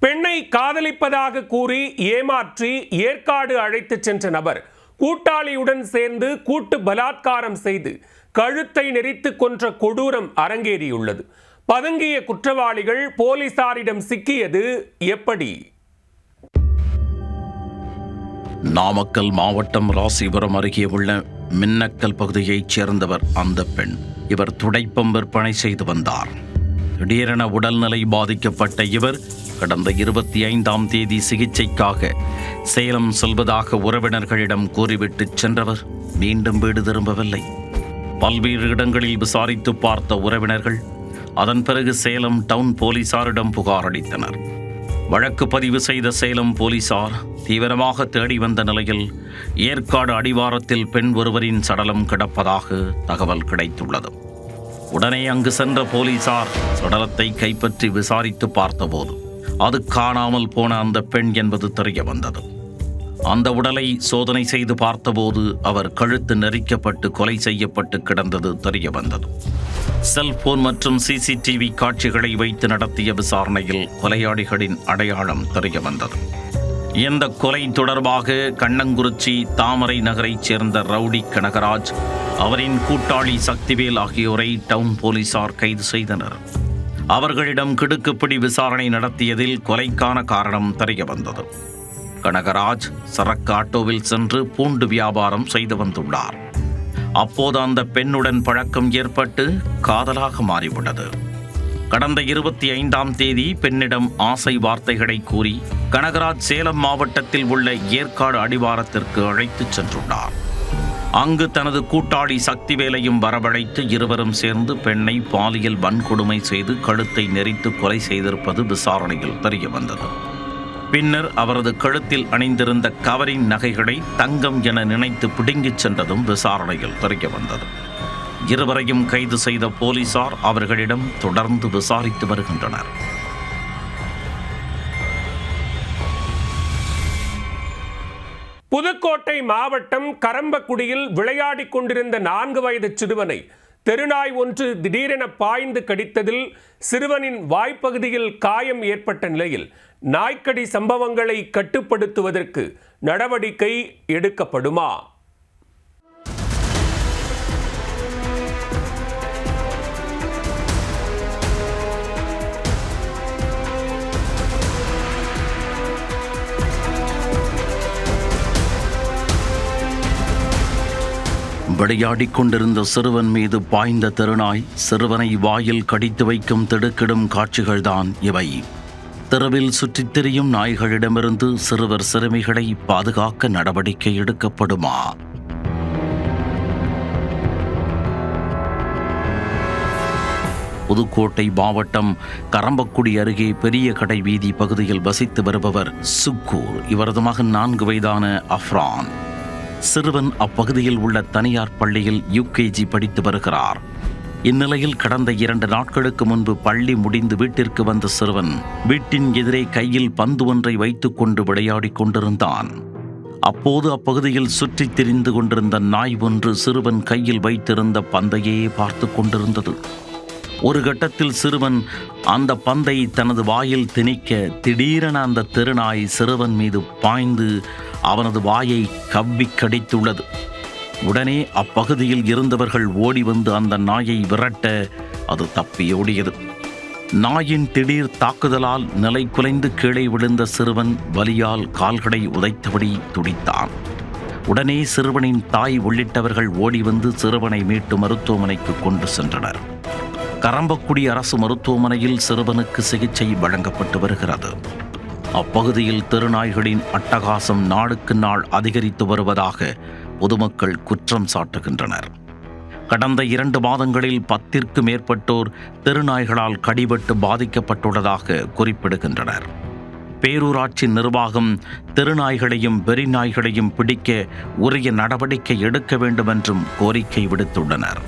பெண்ணை காதலிப்பதாக கூறி ஏமாற்றி ஏற்காடு அழைத்துச் சென்ற நபர் கூட்டாளியுடன் சேர்ந்து கூட்டு பலாத்காரம் செய்து கழுத்தை நெரித்து கொன்ற கொடூரம் அரங்கேறியுள்ளது. பதுங்கிய குற்றவாளிகள் போலீசாரிடம் சிக்கியது எப்படி? நாமக்கல் மாவட்டம் ராசிபுரம் அருகே உள்ள மின்னக்கல் பகுதியைச் சேர்ந்தவர் அந்த பெண். இவர் துடைப்பம் விற்பனை செய்து வந்தார். திடீரென உடல்நிலை பாதிக்கப்பட்ட இவர் கடந்த 25ஆம் தேதி சிகிச்சைக்காக சேலம் செல்வதாக உறவினர்களிடம் கூறிவிட்டு சென்றவர் மீண்டும் வீடு திரும்பவில்லை. பல்வேறு இடங்களில் விசாரித்து பார்த்த உறவினர்கள் அதன் பிறகு சேலம் டவுன் போலீசாரிடம் புகார் அளித்தனர். வழக்கு பதிவு செய்த சேலம் போலீசார் தீவிரமாக தேடி வந்த நிலையில் ஏற்காடு அடிவாரத்தில் பெண் ஒருவரின் சடலம் கிடப்பதாக தகவல் கிடைத்துள்ளது. உடனே அங்கு சென்ற போலீசார் சடலத்தை கைப்பற்றி விசாரித்து பார்த்தபோது அது காணாமல் போன அந்த பெண் என்பது தெரிய வந்தது. அந்த உடலை சோதனை செய்து பார்த்தபோது அவர் கழுத்து நெரிக்கப்பட்டு கொலை செய்யப்பட்டு கிடந்தது தெரிய வந்தது. செல்போன் மற்றும் சிசிடிவி காட்சிகளை வைத்து நடத்திய விசாரணையில் கொலையாளிகளின் அடையாளம் தெரிய வந்தது. இந்த கொலை தொடர்பாக கண்ணங்குறிச்சி தாமரை நகரைச் சேர்ந்த ரவுடி கனகராஜ், அவரின் கூட்டாளி சக்திவேல் ஆகியோரை டவுன் போலீசார் கைது செய்தனர். அவர்களிடம் கிடுக்குப்பிடி விசாரணை நடத்தியதில் கொலைக்கான காரணம் தெரிய வந்தது. கனகராஜ் சரக்கு ஆட்டோவில் சென்று பூண்டு வியாபாரம் செய்து வந்துள்ளார். அப்போது அந்த பெண்ணுடன் பழக்கம் ஏற்பட்டு காதலாக மாறிவிட்டது. கடந்த 25ஆம் தேதி பெண்ணிடம் ஆசை வார்த்தைகளை கூறி கனகராஜ் சேலம் மாவட்டத்தில் உள்ள ஏற்காடு அடிவாரத்திற்கு அழைத்துச் சென்றுள்ளார். அங்கு தனது கூட்டாளி சக்திவேலையும் வரவழைத்து இருவரும் சேர்ந்து பெண்ணை பாலியல் வன்கொடுமை செய்து கழுத்தை நெரித்து கொலை செய்திருப்பது விசாரணையில் தெரிய வந்தது. பின்னர் அவரது கழுத்தில் அணிந்திருந்த கவரிங் நகைகளை தங்கம் என நினைத்து பிடுங்கிச் சென்றதும் விசாரணையில் தெரிய வந்தது. இருவரையும் கைது செய்த போலீசார் அவர்களிடம் தொடர்ந்து விசாரித்து வருகின்றனர். புதுக்கோட்டை மாவட்டம் கரம்பக்குடியில் விளையாடிக் கொண்டிருந்த 4 வயது சிறுவனை தெருநாய் ஒன்று திடீரென பாய்ந்து கடித்ததில் சிறுவனின் வாய்ப்பகுதியில் காயம் ஏற்பட்ட நிலையில் நாய்க்கடி சம்பவங்களை கட்டுப்படுத்துவதற்கு நடவடிக்கை எடுக்கப்படுமா? விளையாடிக் கொண்டிருந்த சிறுவன் மீது பாய்ந்த தெருநாய் சிறுவனை வாயில் கடித்து வைக்கும் திடுக்கிடும் காட்சிகள்தான் இவை. தெருவில் சுற்றித் திரியும் நாய்களிடமிருந்து சிறுவர் சிறுமிகளை பாதுகாக்க நடவடிக்கை எடுக்கப்படுமா? புதுக்கோட்டை மாவட்டம் கரம்பக்குடி அருகே பெரிய கடை வீதி பகுதியில் வசித்து வருபவர் சுக்கூர். இவரது மகன் 4 வயதான அஃப்ரான். சிறுவன் அப்பகுதியில் உள்ள தனியார் பள்ளியில் யூகேஜி படித்து வருகிறார். இந்நிலையில் கடந்த 2 நாட்களுக்கு முன்பு பள்ளி முடிந்து வீட்டிற்கு வந்த சிறுவன் வீட்டின் எதிரே கையில் பந்து ஒன்றை வைத்துக் கொண்டு விளையாடிக் கொண்டிருந்தான். அப்போது அப்பகுதியில் சுற்றித் திரிந்து கொண்டிருந்த நாய் ஒன்று சிறுவன் கையில் வைத்திருந்த பந்தையே பார்த்து கொண்டிருந்தது. ஒரு கட்டத்தில் சிறுவன் அந்த பந்தை தனது வாயில் திணிக்க திடீரென அந்த தெருநாய் சிறுவன் மீது பாய்ந்து அவனது வாயை கவ்வி கடித்துள்ளது. உடனே அப்பகுதியில் இருந்தவர்கள் ஓடி வந்து அந்த நாயை விரட்ட அது தப்பியோடியது. நாயின் திடீர் தாக்குதலால் நிலை குலைந்து கீழே விழுந்த சிறுவன் வலியால் கால்களை உதைத்தபடி துடித்தான். உடனே சிறுவனின் தாய் உள்ளிட்டவர்கள் ஓடி வந்து சிறுவனை மீட்டு மருத்துவமனைக்கு கொண்டு சென்றனர். கரம்பக்குடி அரசு மருத்துவமனையில் சிறுவனுக்கு சிகிச்சை வழங்கப்பட்டு வருகிறது. அப்பகுதியில் தெருநாய்களின் அட்டகாசம் நாளுக்கு நாள் அதிகரித்து வருவதாக பொதுமக்கள் குற்றம் சாட்டுகின்றனர். கடந்த 2 மாதங்களில் 10ற்கு மேற்பட்டோர் தெருநாய்களால் கடிபட்டு பாதிக்கப்பட்டுள்ளதாக குறிப்பிடுகின்றனர். பேரூராட்சி நிர்வாகம் தெருநாய்களையும் வெறி நாய்களையும் பிடிக்க உரிய நடவடிக்கை எடுக்க வேண்டும் என்றும் கோரிக்கை விடுத்துள்ளனர்.